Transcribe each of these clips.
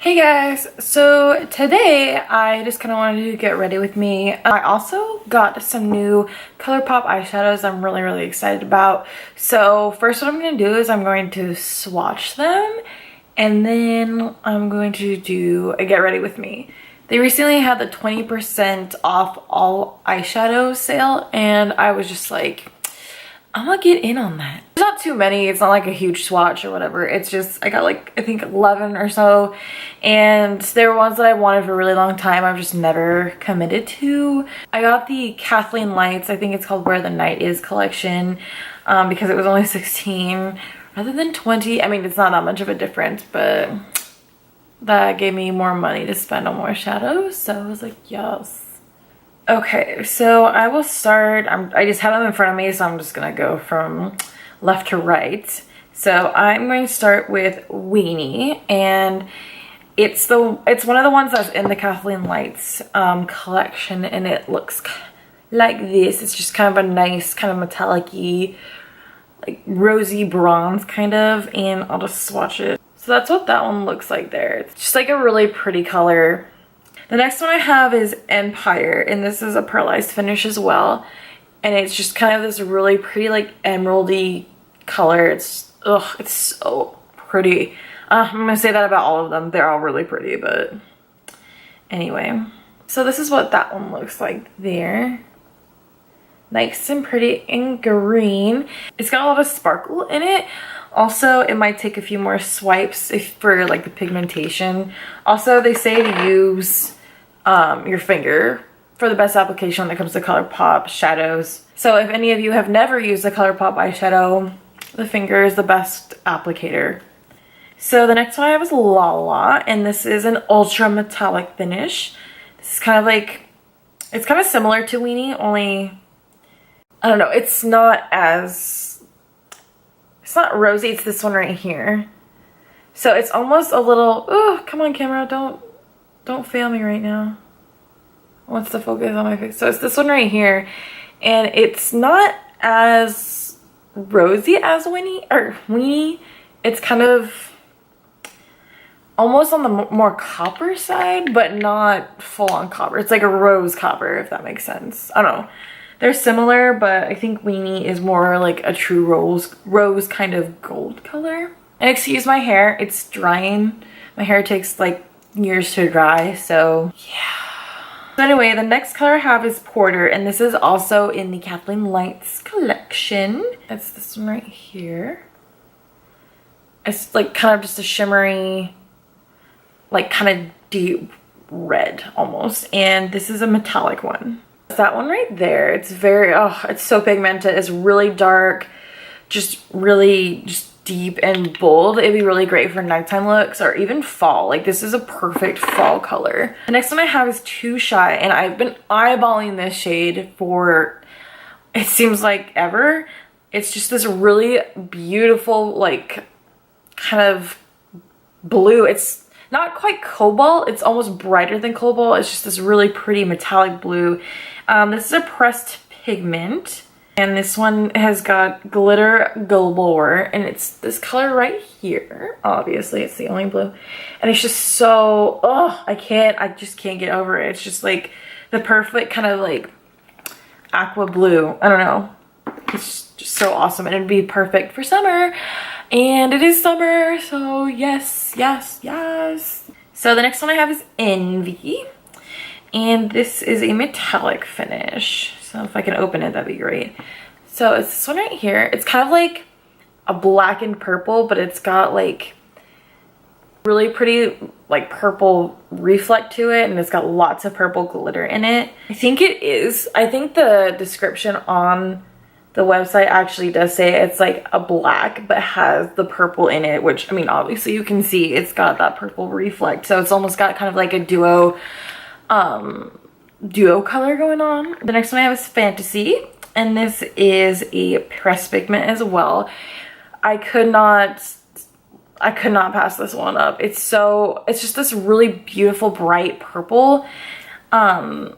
Hey guys, so today I just kind of wanted to get ready with me. I also got some new Colourpop eyeshadows I'm really excited about. So first what I'm going to do is I'm going to swatch them and then I'm going to do a get ready with me. They recently had the 20% off all eyeshadow sale and I was just like, I'm gonna get in on that. There's not too many, it's not like a huge swatch or whatever. It's just, I got like, I think 11 or so. And there were ones that I wanted for a really long time, I've just never committed to. I got the Kathleen Lights, I think it's called Where the Night Is collection, because it was only 16 rather than 20. I mean, it's not that much of a difference, but that gave me more money to spend on more shadows. So I was like, yes. Okay, so I will start, I just have them in front of me, so I'm just gonna go from left to right. So I'm going to start with Weenie, and it's one of the ones that's in the Kathleen Lights collection, and it looks like this. It's just kind of a nice, kind of metallic-y, like rosy bronze kind of, and I'll just swatch it. So that's what that one looks like there. It's just like a really pretty color. The next one I have is Empire, and this is a pearlized finish as well. And it's just kind of this really pretty, like, emeraldy color. It's so pretty. I'm gonna say that about all of them. They're all really pretty, but anyway. So this is what that one looks like there. Nice and pretty and green. It's got a lot of sparkle in it. Also, it might take a few more swipes for like the pigmentation. Also, they say to use your finger for the best application when it comes to Colourpop shadows. So if any of you have never used a Colourpop eyeshadow, the finger is the best applicator. So the next one I have is Lala, and this is an ultra metallic finish. This is kind of like, it's kind of similar to Weenie, only, I don't know, it's not rosy, it's this one right here. So it's almost a little, oh, come on camera, don't fail me right now. Wants to focus on my face. So it's this one right here, and it's not as rosy as Weenie. It's kind of almost on the more copper side, but not full on copper. It's like a rose copper, if that makes sense. I don't know. They're similar, but I think Weenie is more like a true rose kind of gold color. And excuse my hair, it's drying. My hair takes like years to dry, so yeah. So anyway, the next color I have is Porter, and this is also in the Kathleen Lights collection. It's this one right here. It's like kind of just a shimmery, like kind of deep red almost, and this is a metallic one. That one right there, it's very, it's so pigmented. It's really dark, just deep and bold. It'd be really great for nighttime looks or even fall. Like, this is a perfect fall color. The next one I have is Too Shy, and I've been eyeballing this shade for, it seems like ever. It's just this really beautiful, like, kind of blue. It's not quite cobalt, it's almost brighter than cobalt. It's just this really pretty metallic blue. This is a pressed pigment, and this one has got glitter galore, and it's this color right here. Obviously, it's the only blue, and it's just so, I just can't get over it. It's just like the perfect kind of like aqua blue. I don't know. It's just so awesome, and it'd be perfect for summer. And it is summer, so yes. So the next one I have is Envy, and this is a metallic finish. So if I can open it, that'd be great. So it's this one right here. It's kind of like a black and purple, but it's got like really pretty like purple reflect to it, and it's got lots of purple glitter in it. I think the description on the website actually does say it's like a black but has the purple in it, which, I mean, obviously you can see it's got that purple reflect, so it's almost got kind of like a duo color going on. The next one I have is Fantasy, and this is a pressed pigment as well. I could not pass this one up. It's just this really beautiful bright purple, and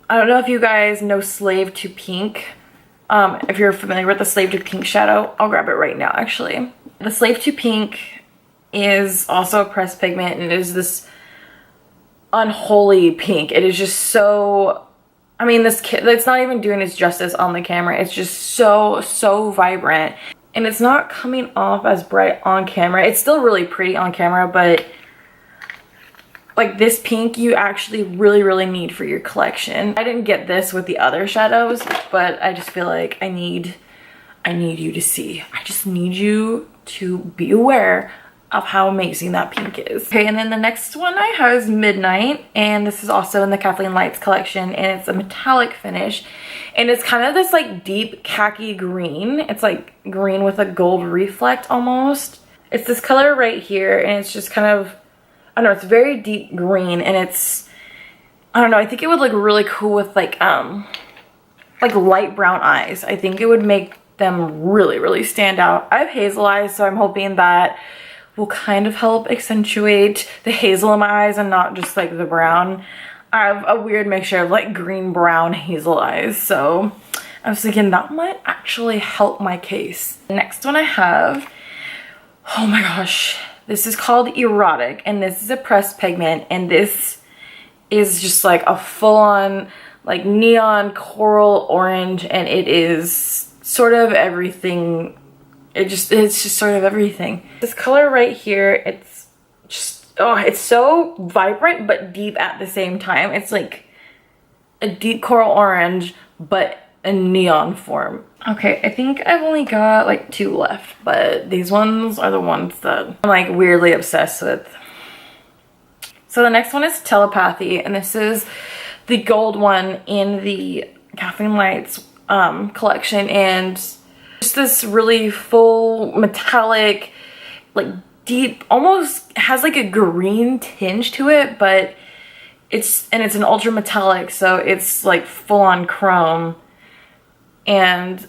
I don't know if you guys know Slave to Pink. If you're familiar with the Slave to Pink shadow, I'll grab it right now actually. The Slave to Pink is also a pressed pigment, and it is this unholy pink. It is just so, I mean, it's not even doing its justice on the camera. It's just so vibrant, and it's not coming off as bright on camera. It's still really pretty on camera, but like this pink you actually really need for your collection. I didn't get this with the other shadows, but I just feel like I need you to see. I just need you to be aware of how amazing that pink is. Okay, and then the next one I have is Midnight, and this is also in the Kathleen Lights collection, and it's a metallic finish, and it's kind of this like deep khaki green. It's like green with a gold reflect almost. It's this color right here, and it's just kind of, I don't know, it's very deep green, and it's, I don't know, I think it would look really cool with like light brown eyes. I think it would make them really stand out. I have hazel eyes, so I'm hoping that will kind of help accentuate the hazel in my eyes and not just like the brown. I have a weird mixture of like green, brown, hazel eyes, so I was thinking that might actually help my case. The next one I have, oh my gosh, this is called Erotic, and this is a pressed pigment, and this is just like a full-on like neon coral orange, and it is sort of everything. It's just sort of everything. This color right here, it's just, oh, it's so vibrant but deep at the same time. It's like a deep coral orange but a neon form. Okay, I think I've only got like 2 left, but these ones are the ones that I'm like weirdly obsessed with. So the next one is Telepathy, and this is the gold one in the Kathleen Lights collection, and just this really full metallic, like deep, almost has like a green tinge to it, but it's an ultra metallic, so it's like full on chrome. And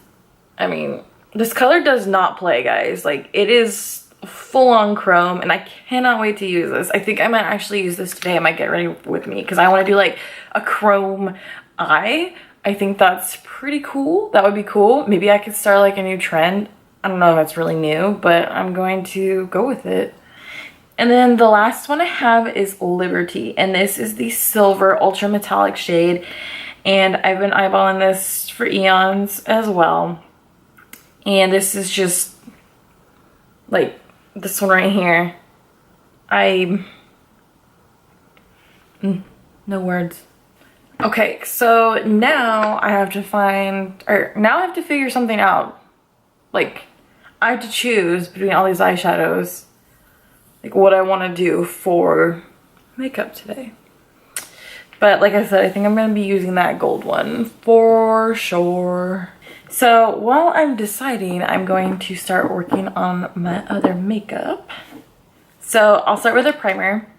I mean, this color does not play, guys. Like, it is full on chrome, and I cannot wait to use this. I think I might actually use this today. I might get ready with me because I want to do like a chrome eye. I think that's pretty cool. That would be cool. Maybe I could start like a new trend. I don't know if that's really new, but I'm going to go with it. And then the last one I have is Liberty, and this is the silver ultra metallic shade, and I've been eyeballing this for eons as well. And this is just like this one right here. No words. Okay, so now I have to figure something out. Like, I have to choose between all these eyeshadows, like what I want to do for makeup today. But like I said, I think I'm going to be using that gold one for sure. So while I'm deciding, I'm going to start working on my other makeup. So I'll start with a primer.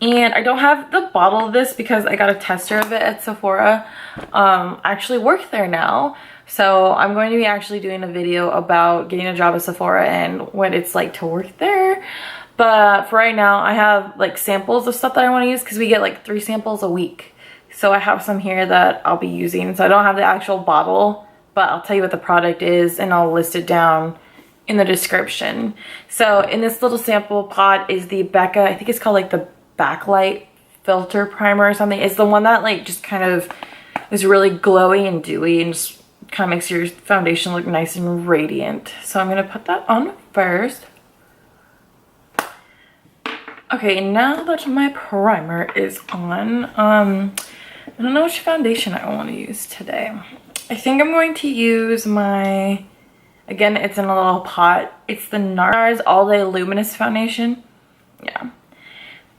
And I don't have the bottle of this because I got a tester of it at Sephora. I actually work there now. So I'm going to be actually doing a video about getting a job at Sephora and what it's like to work there. But for right now, I have like samples of stuff that I want to use because we get like 3 samples a week. So I have some here that I'll be using. So I don't have the actual bottle, but I'll tell you what the product is and I'll list it down in the description. So in this little sample pot is the Becca, I think it's called like the Backlight filter primer or something. It's the one that like just kind of is really glowy and dewy and just kind of makes your foundation look nice and radiant. So I'm going to put that on first. Okay, now that my primer is on, I don't know which foundation I want to use today. I think I'm going to use my, again, it's in a little pot. It's the Nars All Day Luminous foundation. Yeah.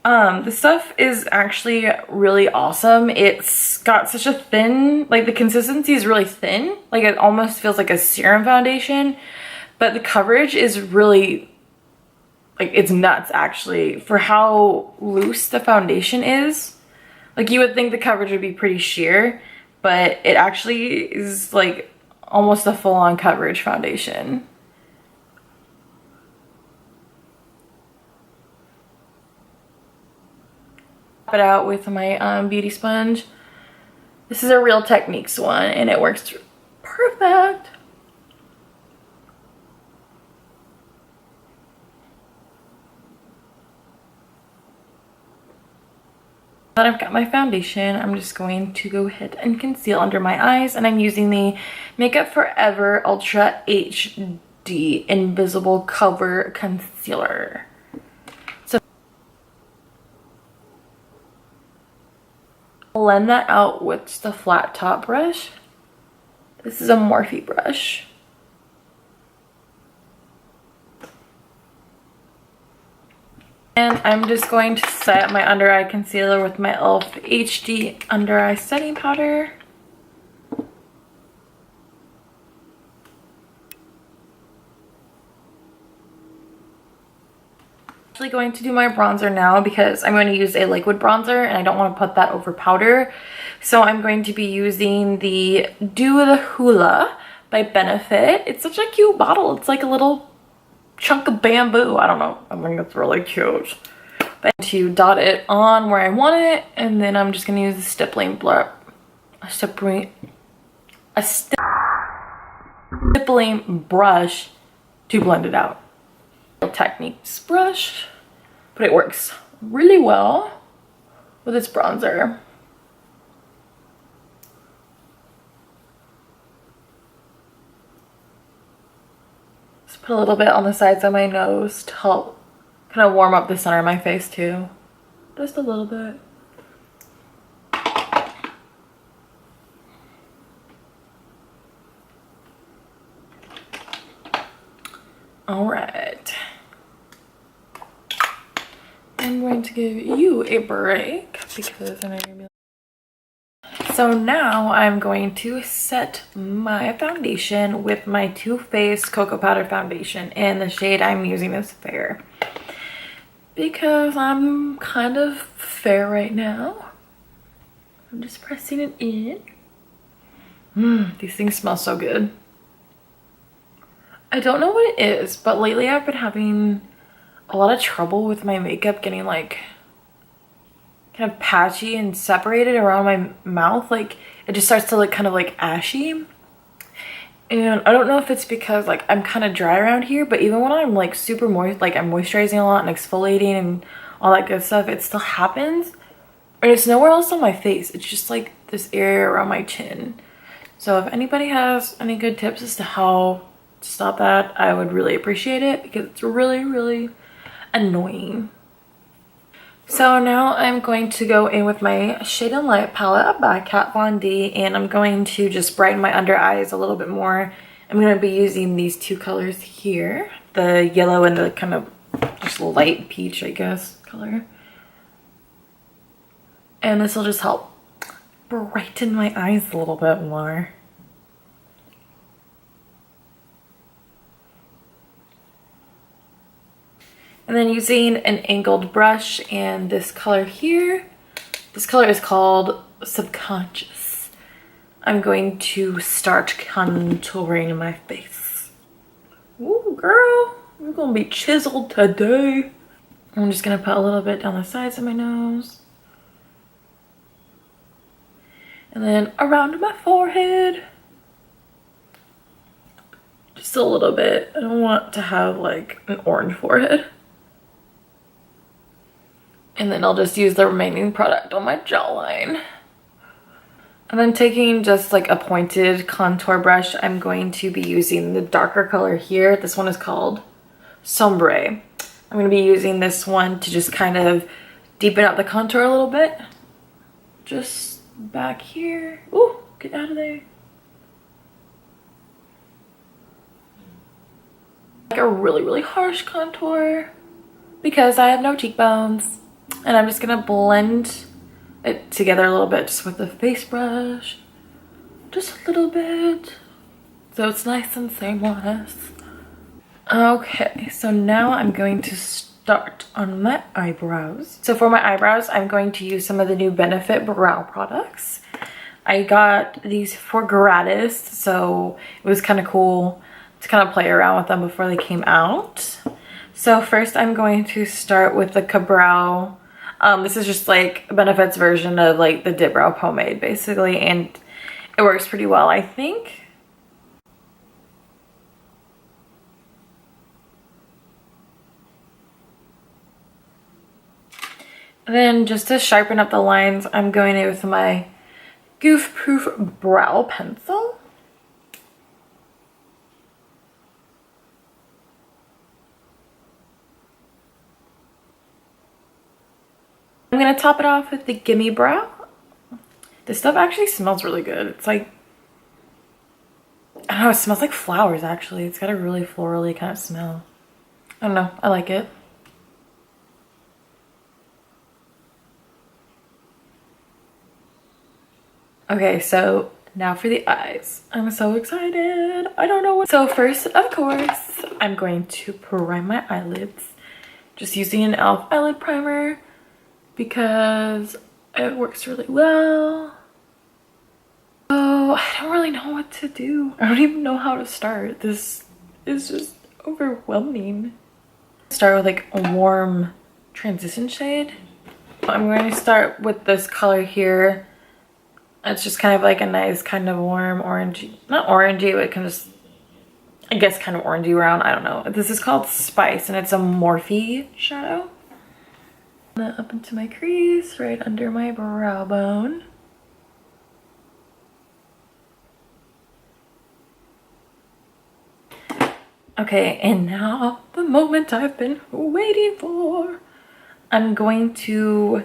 The stuff is actually really awesome. It's got such a thin, like the consistency is really thin. Like it almost feels like a serum foundation, but the coverage is really, like it's nuts actually for how loose the foundation is. Like you would think the coverage would be pretty sheer, but it actually is like almost a full-on coverage foundation. It out with my beauty sponge. This is a Real Techniques one and it works perfect. that I've got my foundation, I'm just going to go ahead and conceal under my eyes, and I'm using the Makeup Forever Ultra HD Invisible Cover Concealer. So blend that out with the flat top brush. This is a Morphe brush. And I'm just going to set my under eye concealer with my E.L.F. HD under eye setting powder. I'm actually going to do my bronzer now because I'm going to use a liquid bronzer and I don't want to put that over powder. So I'm going to be using the Do the Hoola by Benefit. It's such a cute bottle. It's like a little chunk of bamboo. I don't know. I think it's really cute. But to dot it on where I want it, and then I'm just gonna use the stippling brush to blend it out. Techniques brush, but it works really well with its bronzer. Put a little bit on the sides of my nose to help kind of warm up the center of my face too. Just a little bit. All right. I'm going to give you a break because I know you're gonna be. So now I'm going to set my foundation with my Too Faced Cocoa Powder Foundation, and the shade I'm using is Fair because I'm kind of fair right now. I'm just pressing it in. These things smell so good. I don't know what it is, but lately I've been having a lot of trouble with my makeup getting like kind of patchy and separated around my mouth. Like it just starts to look kind of like ashy, and I don't know if it's because like I'm kind of dry around here, but even when I'm like super moist, like I'm moisturizing a lot and exfoliating and all that good stuff, it still happens, and it's nowhere else on my face. It's just like this area around my chin. So if anybody has any good tips as to how to stop that, I would really appreciate it because it's really annoying. So now I'm going to go in with my Shade and Light palette by Kat Von D, and I'm going to just brighten my under eyes a little bit more. I'm going to be using these two colors here, the yellow and the kind of just light peach, I guess, color. And this will just help brighten my eyes a little bit more. And then using an angled brush and this color here, this color is called Subconscious. I'm going to start contouring my face. Ooh, girl, I'm gonna be chiseled today. I'm just gonna put a little bit down the sides of my nose. And then around my forehead. Just a little bit. I don't want to have like an orange forehead. And then I'll just use the remaining product on my jawline. And then taking just like a pointed contour brush, I'm going to be using the darker color here. This one is called Sombre. I'm going to be using this one to just kind of deepen out the contour a little bit. Just back here. Ooh, get out of there. Like a really harsh contour because I have no cheekbones. And I'm just gonna blend it together a little bit just with the face brush. Just a little bit. So it's nice and seamless. Okay, so now I'm going to start on my eyebrows. So for my eyebrows, I'm going to use some of the new Benefit brow products. I got these for gratis, so it was kind of cool to kind of play around with them before they came out. So first I'm going to start with the Ka-Brow. This is just like Benefit's version of like the Dip Brow Pomade basically, and it works pretty well, I think. And then just to sharpen up the lines, I'm going in with my Goof Proof Brow Pencil. I'm gonna top it off with the Gimme Brow. This stuff actually smells really good. It's like, I don't know, it smells like flowers actually. It's got a really florally kind of smell. I don't know, I like it. Okay, so now for the eyes. I'm so excited. I don't know what. So first, of course, I'm going to prime my eyelids. Just using an E.L.F. eyelid primer because it works really well. Oh, I don't really know what to do. I don't even know how to start. This is just overwhelming. Start with like a warm transition shade. I'm going to start with this color here. It's just kind of like a nice kind of warm orangey, not orangey, but kind of just, I guess kind of orangey brown. I don't know. This is called Spice and it's a Morphe shadow. Up into my crease, right under my brow bone. Okay, and now the moment I've been waiting for. I'm going to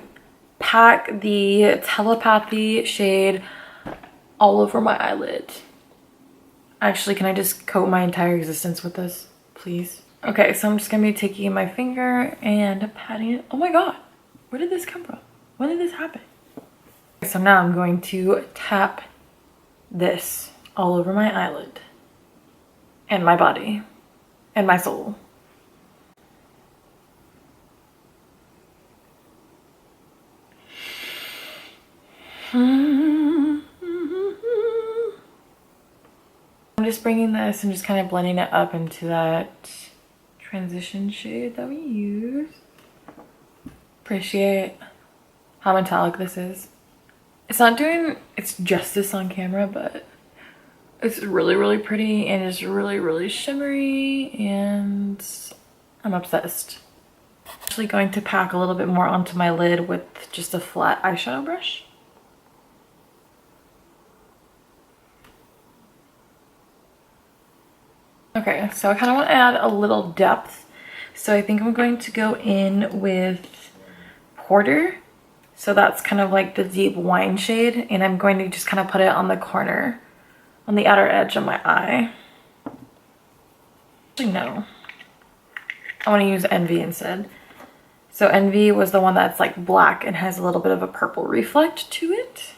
pack the Telepathy shade all over my eyelid. Actually, can I just coat my entire existence with this, please? Okay, so I'm just gonna be taking my finger and patting it. Oh my god, where did this come from? When did this happen? So now I'm going to tap this all over my eyelid and my body and my soul. I'm just bringing this and just kind of blending it up into that transition shade that we use. Appreciate how metallic this is. It's not doing its justice on camera, but it's really, really pretty and it's really, really shimmery and I'm obsessed. I'm actually going to pack a little bit more onto my lid with just a flat eyeshadow brush. Okay, so I kind of want to add a little depth. So I think I'm going to go in with Porter. So that's kind of like the deep wine shade. And I'm going to just kind of put it on the corner, on the outer edge of my eye. Actually, no. I want to use Envy instead. So Envy was the one that's like black and has a little bit of a purple reflect to it.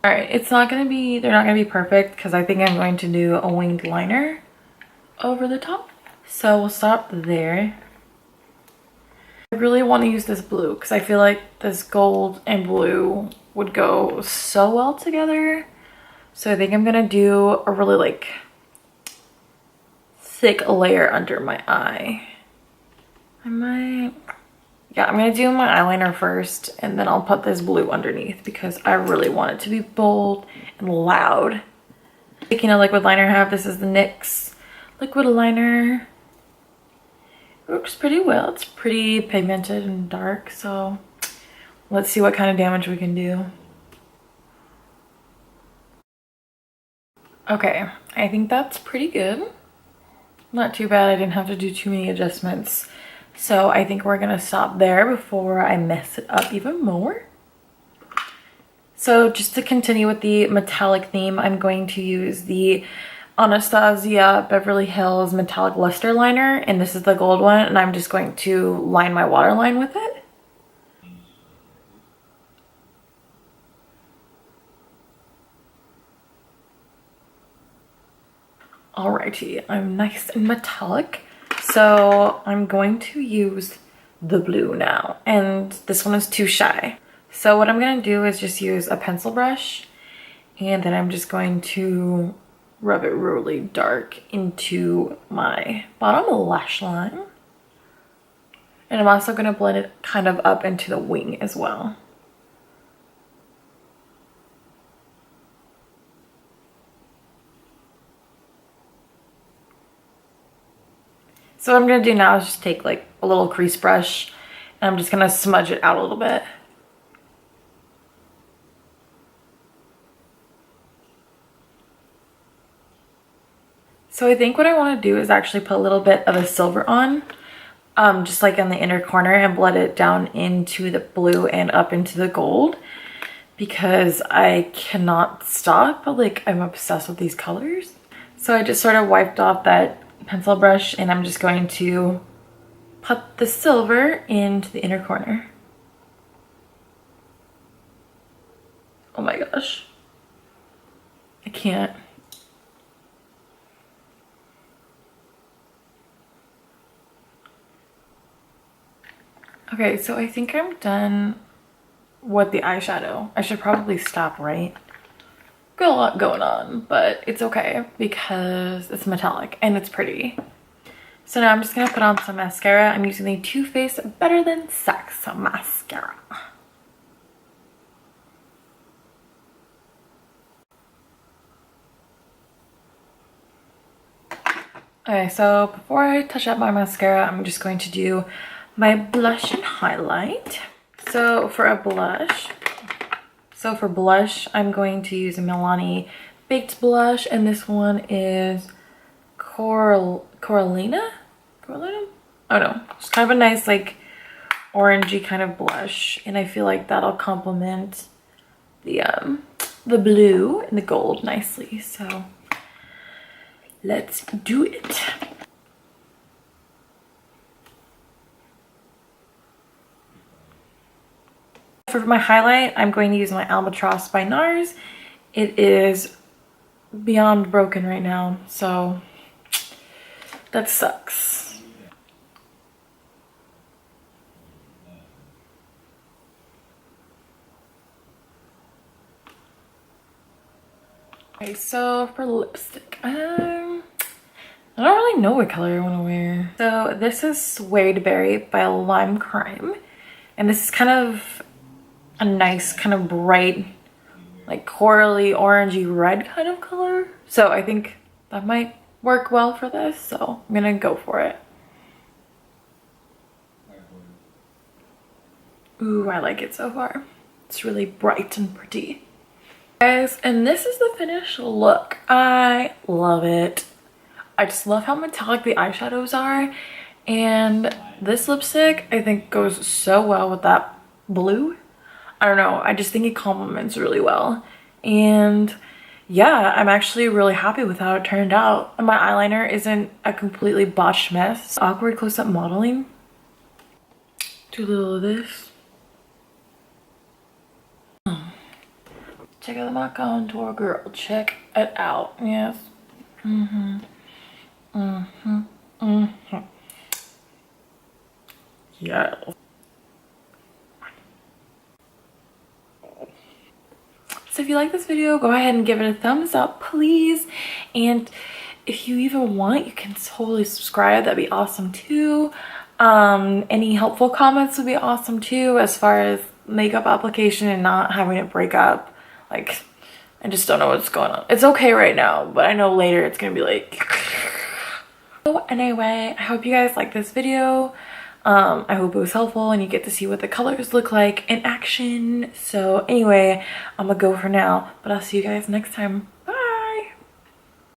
All right, they're not gonna be perfect because I think I'm going to do a winged liner over the top. So we'll stop there. I really want to use this blue because I feel like this gold and blue would go so well together. So I think I'm gonna do a really like thick layer under my eye. I'm gonna do my eyeliner first and then I'll put this blue underneath because I really want it to be bold and loud. Speaking of liquid liner I have, this is the NYX liquid liner. It works pretty well. It's pretty pigmented and dark, so let's see what kind of damage we can do. Okay, I think that's pretty good. Not too bad. I didn't have to do too many adjustments. So I think we're gonna stop there before I mess it up even more. So just to continue with the metallic theme, I'm going to use the Anastasia Beverly Hills Metallic Luster Liner, and this is the gold one, and I'm just going to line my waterline with it. Alrighty, I'm nice and metallic. So I'm going to use the blue now, and this one is too shy. So what I'm gonna do is just use a pencil brush, and then I'm just going to rub it really dark into my bottom lash line. And I'm also going to blend it kind of up into the wing as well. So what I'm going to do now is just take like a little crease brush and I'm just going to smudge it out a little bit. So I think what I want to do is actually put a little bit of a silver on, just like in the inner corner, and blend it down into the blue and up into the gold, because I cannot stop. Like, I'm obsessed with these colors. So I just sort of wiped off that pencil brush and I'm just going to put the silver into the inner corner. Oh my gosh. I can't. Okay, so I think I'm done with the eyeshadow. I should probably stop, right? Got a lot going on, but it's okay because it's metallic and it's pretty. So now I'm just gonna put on some mascara. I'm using the Too Faced Better Than Sex mascara. Okay, so before I touch up my mascara, I'm just going to do my blush and highlight. So for blush, I'm going to use a Milani Baked blush, and this one is Coralina? Oh no, it's kind of a nice like orangey kind of blush, and I feel like that'll complement the blue and the gold nicely. So let's do it. For my highlight, I'm going to use my Albatross by Nars. It is beyond broken right now, so that sucks. Okay, so for lipstick, I don't really know what color I want to wear. So this is Suede Berry by Lime Crime, and this is kind of a nice kind of bright, like corally orangey red kind of color. So I think that might work well for this, so I'm gonna go for it. Ooh, I like it so far. It's really bright and pretty. Guys, and this is the finished look. I love it. I just love how metallic the eyeshadows are, and this lipstick I think goes so well with that blue. I don't know, I just think it complements really well. And yeah, I'm actually really happy with how it turned out. And my eyeliner isn't a completely botched mess. Awkward close-up modeling. Do a little of this. Check out my contour, girl. Check it out. Yes. Yes. So if you like this video, go ahead and give it a thumbs up, please. And if you even want, you can totally subscribe. That'd be awesome too. Any helpful comments would be awesome too, as far as makeup application and not having it break up. Like, I just don't know what's going on. It's okay right now, but I know later it's gonna be like... So anyway, I hope you guys like this video. I hope it was helpful and you get to see what the colors look like in action. So anyway, I'm gonna go for now, but I'll see you guys next time.